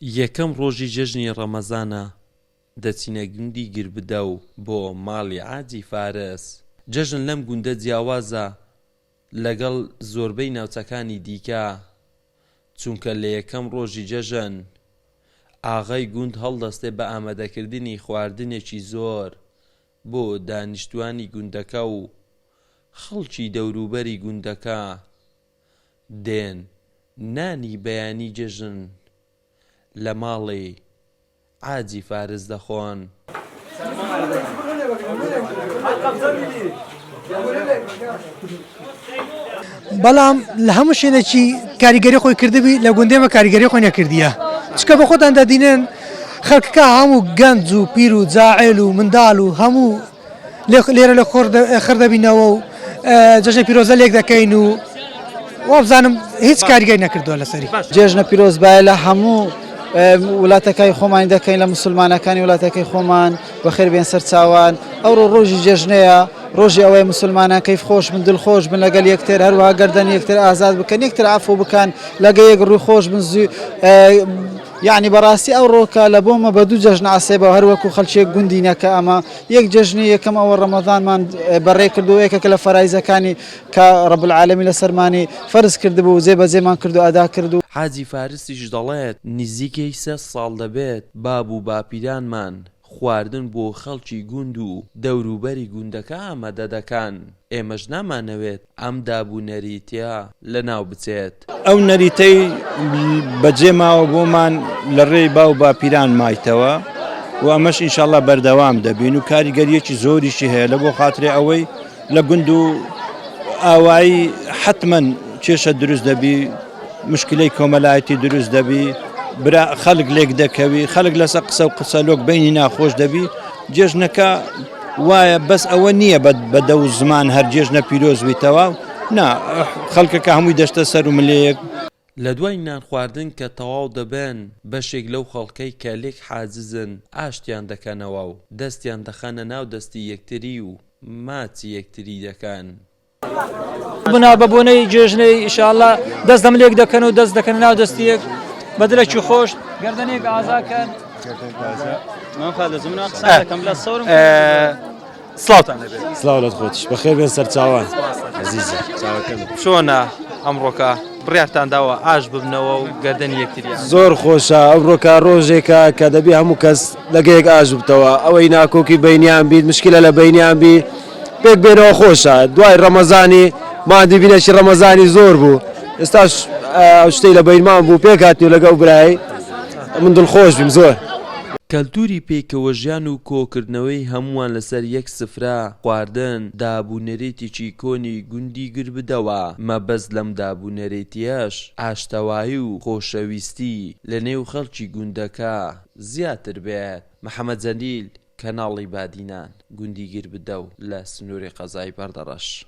یەکەم ڕۆژی جەژنی ڕەمەزانە دەچینە گوندی گربدە و بۆ ماڵی عاجی فارس. جەژن لەم گوندە جیاوازە لەگەڵ زۆربەی ناوچەکانی دیکە، چونکە لە یەکەم ڕۆژی جەژن ئاغای گوند هەڵدەستێ بە ئامادەکردنی خواردنێکی زۆر بۆ دانیشتوانی گوندەکە و خەڵکی دەوروبەری گوندەکە دێن نانی بەیانی جەژن لە ماڵی عاجی فارس دەخۆن. بەڵام لە هەموو شوێنێکی کاریگەری خۆی کردبی لە گوندێمە کاریگەری خۆی نەکردیە، چکە بە خۆتان دەدینێن خەڵکەکە هەموو گەنج و پیر و جاعیل و منداڵ و هەموو لێرە لە خڕ دەبینەوە و جەژنە پیرۆزە لێک دەکەین و وابزانم هیچ کاریگەری نەکردووە لەسەری. جێژنە پیرۆز باە لە هەموو وڵاتەکەی خۆمانی دەکەین لە مسلمانەکانی وڵاتەکەی خۆمان بەخێر بێن سەرچاوان. ئەوڕۆ ڕۆژی جێژنەیە، ڕۆژی ئەوەی مسلمانان کەیف خۆش بن، دڵخۆش بن لەگەل یەکتر، هەروەها گەردەن یەکتر ئازاد بکەن، یەکتر عەفو بکەن، لەگە یەک ڕووی خۆش بن. یعنی بەڕاستی ئەو ڕۆکە لە بۆمە بە دوو جەژن عسێبە هەروەکو خەڵکێک گوندینەکە ئەمە یەک جەژنی یەکەم ئەوە ڕەمەضانمان بەڕێ کردو، یەکێکە لە فەرایزەکانی کە ڕەب العالەمین لەسەرمانی فەرز کردبوو و جێبەجێمان کردو ئەدا کردو. حاجی فارسیش دەڵێت نزیکەی 3 ساڵ دەبێت باب و باپیرانمان خواردن بۆ خەڵکی گوند و دەوروبەری گوندەکە ئامادە دەکەن. ئێمەش نامانەوێت ئەم دابوونەریتە لە ناو بچێت. ئەو نەریتەی بەجێماوە بۆمان لە ڕێی باو باپیران مایتەوە و ئەمەش ئینشاءڵڵا بەردەوام دەبین و کاریگەریەکی زۆریشی هەیە لە بۆ خاترێ ئەوەی لە گوند و ئاوایی حتمەن کێشە دروست دەبی، مشکلەی کۆمەلایەتی دروست دەبی، برا خەڵک لێک دەکەوی، خەڵک لەسەر قسە و قسەلۆک بینی ناخۆش دەبی. جێژنەکە وایە بەس ئەوە نییە بە دە و زمان هەر جێژنە پیرۆز بیتەوە، نا خەڵکەکە هەمووی دەشتە سەر و ملەیەک. لە دوای نان خواردن کە تەواو دەبێن بەشێک لەو خەڵکەی کە لێک حاجزن ئاشتیان دەکەنەوە و دەستیان دەخەنە ناو دەستی یەکتری و ماچی یەکتری دەکەن. بنا بەبوونەی جێژنەی ئینشاءڵڵا دەست دەم لێک دەکەن و دەست دەکەن ناو دەستی یەک بەدلێکی خۆش گەردەنێک ئازاکەن. سڵاوتان لەبێت. سڵاو لەت خۆتیش بەخێر بێن سەرچاوان عەزیزە. چۆنە ئەمڕۆکە بڕیارتان داوە ئاش ببنەوە و گەردەنی یەکتریان؟ زۆر خۆشە. ئەمڕۆکە ڕۆژێکە کە دەبی هەموو کەس لەگەیەک ئاش بتەوە، ئەوەی ناکۆکی بەینیان بیت، مشکلە لە بەینیان بی، پێک بێنەوە خۆشە. دوای ڕەمەزانی مادی بینەشی ڕەمەزانی زۆر بوو، ئێستاش شتەی لە بەینمان بوو پێک هاتنی و لەگەڵ برایی من دڵخۆش بیم زۆر. کەلتوری پێکەوە ژیان و کۆکردنەوەی هەمووان لەسەر یەک سفرە خواردن دابوونەرێتێکی کۆنی گوندی گربدەوە. مەبەست لەم دابوونەرێتیەش ئاشتەوایی و خۆشەویستی لە نێو خەڵکی گوندەکە زیاتر بێت. محەممەد جەلیل، کەناڵی بادینان، گوندی گربدە و لە سنووری قەزای بەردەڕەش.